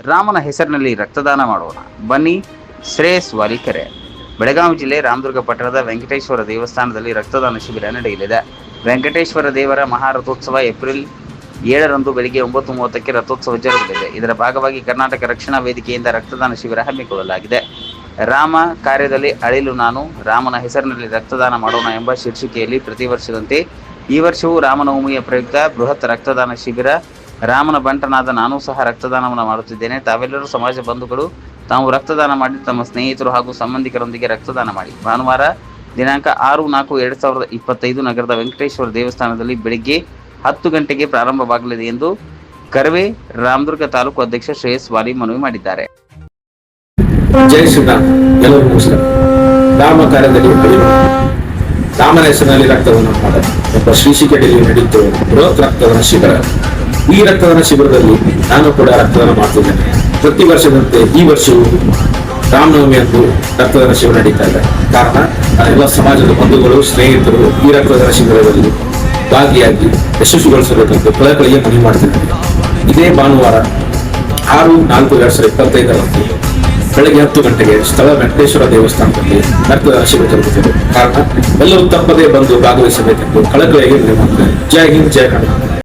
ರಾಮನ ಹೆಸರಿನಲ್ಲಿ ರಕ್ತದಾನ ಮಾಡೋಣ ಬನ್ನಿ. ಶ್ರೇಯಸ್ ವಾಲಿಕೆರೆ. ಬೆಳಗಾವಿ ಜಿಲ್ಲೆ ರಾಮದುರ್ಗ ಪಟ್ಟಣದ ವೆಂಕಟೇಶ್ವರ ದೇವಸ್ಥಾನದಲ್ಲಿ ರಕ್ತದಾನ ಶಿಬಿರ ನಡೆಯಲಿದೆ. ವೆಂಕಟೇಶ್ವರ ದೇವರ ಮಹಾರಥೋತ್ಸವ ಏಪ್ರಿಲ್ 7ರಂದು ಬೆಳಿಗ್ಗೆ 9:30ಕ್ಕೆ ರಥೋತ್ಸವ ಜರುಗಲಿದೆ. ಇದರ ಭಾಗವಾಗಿ ಕರ್ನಾಟಕ ರಕ್ಷಣಾ ವೇದಿಕೆಯಿಂದ ರಕ್ತದಾನ ಶಿಬಿರ ಹಮ್ಮಿಕೊಳ್ಳಲಾಗಿದೆ. ರಾಮ ಕಾರ್ಯದಲ್ಲಿ ಅಳಿಲು ನಾನು, ರಾಮನ ಹೆಸರಿನಲ್ಲಿ ರಕ್ತದಾನ ಮಾಡೋಣ ಎಂಬ ಶೀರ್ಷಿಕೆಯಲ್ಲಿ ಪ್ರತಿ ವರ್ಷದಂತೆ ಈ ವರ್ಷವೂ ರಾಮನವಮಿಯ ಪ್ರಯುಕ್ತ ಬೃಹತ್ ರಕ್ತದಾನ ಶಿಬಿರ. ರಾಮನ ಬಂಟನಾದ ನಾನೂ ಸಹ ರಕ್ತದಾನವನ್ನು ಮಾಡುತ್ತಿದ್ದೇನೆ. ತಾವೆಲ್ಲರೂ ಸಮಾಜ ಬಂಧುಗಳು ತಾವು ರಕ್ತದಾನ ಮಾಡಿ ತಮ್ಮ ಸ್ನೇಹಿತರು ಹಾಗೂ ಸಂಬಂಧಿಕರೊಂದಿಗೆ ರಕ್ತದಾನ ಮಾಡಿ. ಭಾನುವಾರ ದಿನಾಂಕ 6/4/2025 ನಗರದ ವೆಂಕಟೇಶ್ವರ ದೇವಸ್ಥಾನದಲ್ಲಿ ಬೆಳಿಗ್ಗೆ 10 ಗಂಟೆಗೆ ಪ್ರಾರಂಭವಾಗಲಿದೆ ಎಂದು ಕರವೇ ರಾಮದುರ್ಗ ತಾಲೂಕು ಅಧ್ಯಕ್ಷ ಶ್ರೇಯಸ್ ವಾಲಿ ಮನವಿ ಮಾಡಿದ್ದಾರೆ. ಜೈ ಶ್ರೀರಾಮ್. ಎಲ್ಲರಿಗೂ ನಮಸ್ಕಾರ. ರಾಮ ಕಾರ್ಯದಲ್ಲಿ ರಾಮನ ಹೆಸರಿನಲ್ಲಿ ರಕ್ತದಾನ ಮಾಡೋದು ಎಂಬ ಶೀರ್ಷಿಕೆಯಲ್ಲಿ ನಡೆಯುತ್ತಿರುವ ಬೃಹತ್ ರಕ್ತದಾನ ಶಿಬಿರ. ಈ ರಕ್ತದಾನ ಶಿಬಿರದಲ್ಲಿ ನಾನು ಕೂಡ ರಕ್ತದಾನ ಮಾಡ್ತಿದ್ದೇನೆ. ಪ್ರತಿ ವರ್ಷದಂತೆ ಈ ವರ್ಷವೂ ರಾಮನವಮಿ ಎಂದು ರಕ್ತದಾನ ಶಿಬಿರ ನಡೀತಾ ಇದೆ. ಕಾರಣ ಎಲ್ಲ ಸಮಾಜದ ಬಂಧುಗಳು ಸ್ನೇಹಿತರು ಈ ರಕ್ತದಾನ ಶಿಬಿರದಲ್ಲಿ ಭಾಗಿಯಾಗಿ ಯಶಸ್ವಿಗೊಳಿಸಬೇಕೆಂದು ಕಳಕಳಿಗೆ ಮನವಿ ಮಾಡ್ತಿದ್ದೇನೆ. ಇದೇ ಭಾನುವಾರ 6/4/2025 ಬೆಳಗ್ಗೆ 10 ಗಂಟೆಗೆ ಸ್ಥಳ ವೆಂಕಟೇಶ್ವರ ದೇವಸ್ಥಾನದಲ್ಲಿ ರಕ್ತದಾನ ಶಿಬಿರ ಜರುಗುತ್ತದೆ. ಕಾರಣ ಎಲ್ಲರೂ ತಪ್ಪದೇ ಬಂದು ಭಾಗವಹಿಸಬೇಕೆಂದು ಕಳಕಳಿಗೆ ಮನವಿ ಮಾಡ್ತಾರೆ. ಜೈ ಹಿಂದ್, ಜೈ ಕರ್ನಾಟಕ.